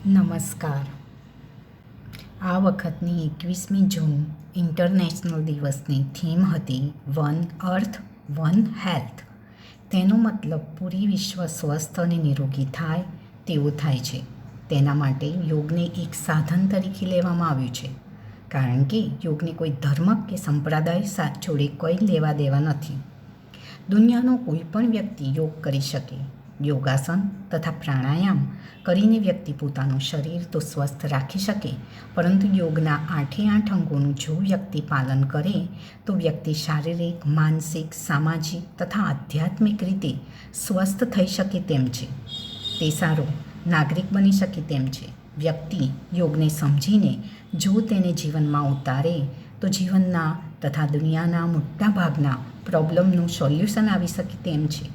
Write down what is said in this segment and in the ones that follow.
નમસ્કાર. આ વખતની 21મી જૂન ઇન્ટરનેશનલ દિવસની થીમ હતી વન અર્થ વન હેલ્થ. તેનો મતલબ પૂરી વિશ્વ સ્વસ્થ અને નિરોગી થાય તેવું થાય છે. તેના માટે યોગને એક સાધન તરીકે લેવામાં આવ્યું છે, કારણ કે યોગને કોઈ ધર્મ કે સંપ્રદાય જોડે કોઈ લેવા દેવા નથી. દુનિયાનો કોઈ પણ વ્યક્તિ યોગ કરી શકે. યોગાસન તથા પ્રાણાયામ કરીને વ્યક્તિ પોતાનું શરીર તો સ્વસ્થ રાખી શકે, પરંતુ યોગના 8 અંગોનું જો વ્યક્તિ પાલન કરે તો વ્યક્તિ શારીરિક, માનસિક, સામાજિક તથા આધ્યાત્મિક રીતે સ્વસ્થ થઈ શકે તેમ છે. તે સારો નાગરિક બની શકે તેમ છે. વ્યક્તિ યોગને સમજીને જો તેને જીવનમાં ઉતારે તો જીવનના તથા દુનિયાના મોટાભાગના પ્રોબ્લેમનું સોલ્યુશન આવી શકે તેમ છે.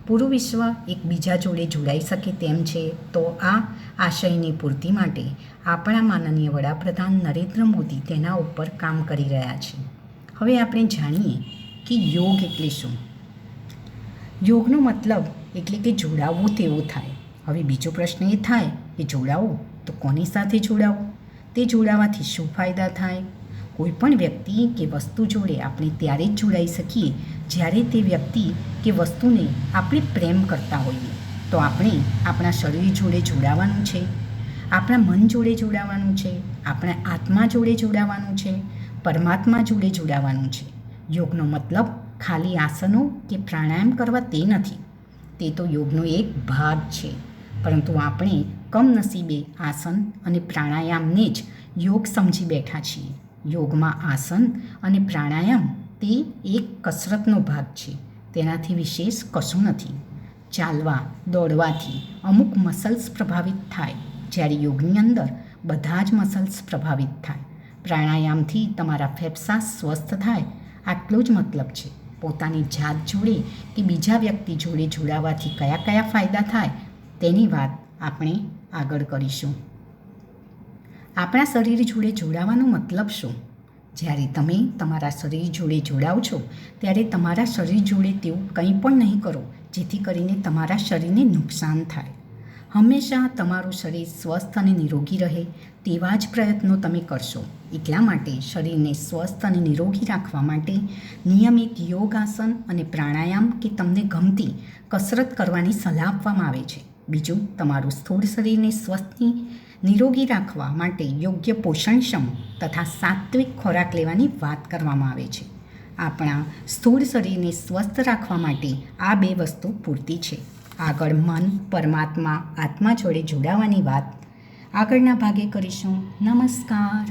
પૂરું વિશ્વ એકબીજા જોડે જોડાઈ શકે તેમ છે. તો આ આશયની પૂર્તિ માટે આપણા માનનીય વડાપ્રધાન નરેન્દ્ર મોદી તેના ઉપર કામ કરી રહ્યા છે. હવે આપણે જાણીએ કે યોગ એટલે શું. યોગનો મતલબ એટલે કે જોડાવવું તેવું થાય. હવે બીજો પ્રશ્ન એ થાય કે જોડાવું તો કોની સાથે જોડાવું, તે જોડાવાથી શું ફાયદા થાય. કોઈ પણ વ્યક્તિ કે વસ્તુ જોડે આપણે ત્યારે જ જોડાઈ શકીએ જ્યારે તે વ્યક્તિ કે વસ્તુને આપણે પ્રેમ કરતા હોઈએ. તો આપણે આપણા શરીર જોડે જોડાવાનું છે, આપણા મન જોડે જોડાવાનું છે, આપણા આત્મા જોડે જોડાવાનું છે, પરમાત્મા જોડે જોડાવાનું છે. યોગનો મતલબ ખાલી આસનો કે પ્રાણાયામ કરવા તે નથી. તે તો યોગનો એક ભાગ છે, પરંતુ આપણે કમનસીબે આસન અને પ્રાણાયામને જ યોગ સમજી બેઠા છીએ. યોગમાં આસન અને પ્રાણાયામ તે એક કસરતનો ભાગ છે, તેનાથી વિશેષ કશું નથી. ચાલવા દોડવાથી અમુક મસલ્સ પ્રભાવિત થાય, જ્યારે યોગની અંદર બધા જ મસલ્સ પ્રભાવિત થાય. પ્રાણાયામથી તમારા ફેફસા સ્વસ્થ થાય, આટલો જ મતલબ છે. પોતાની જાત જોડે કે બીજા વ્યક્તિ જોડે જોડાવાથી કયા કયા ફાયદા થાય તેની વાત આપણે આગળ કરીશું. આપણા શરીર જોડે જોડાવાનો મતલબ શું? જ્યારે તમે તમારા શરીર જોડે જોડાવ છો ત્યારે તમારા શરીર જોડે તેવું કંઈ પણ નહીં કરો જેથી કરીને તમારા શરીરને નુકસાન થાય. હંમેશા તમારું શરીર સ્વસ્થ અને નિરોગી રહે તેવા જ પ્રયત્નો તમે કરશો. એટલા માટે શરીરને સ્વસ્થ અને નિરોગી રાખવા માટે નિયમિત યોગાસન અને પ્રાણાયામ કે તમને ગમતી કસરત કરવાની સલાહ આપવામાં આવે છે. બીજું, તમારું સ્થૂળ શરીરને સ્વસ્થ નિરોગી રાખવા માટે યોગ્ય પોષણક્ષમ તથા સાત્વિક ખોરાક લેવાની વાત કરવામાં આવે છે. આપણા સ્થૂળ શરીરને સ્વસ્થ રાખવા માટે આ 2 વસ્તુ પૂરતી છે. આગળ મન, પરમાત્મા, આત્મા જોડે જોડાવાની વાત આગળના ભાગે કરીશું. નમસ્કાર.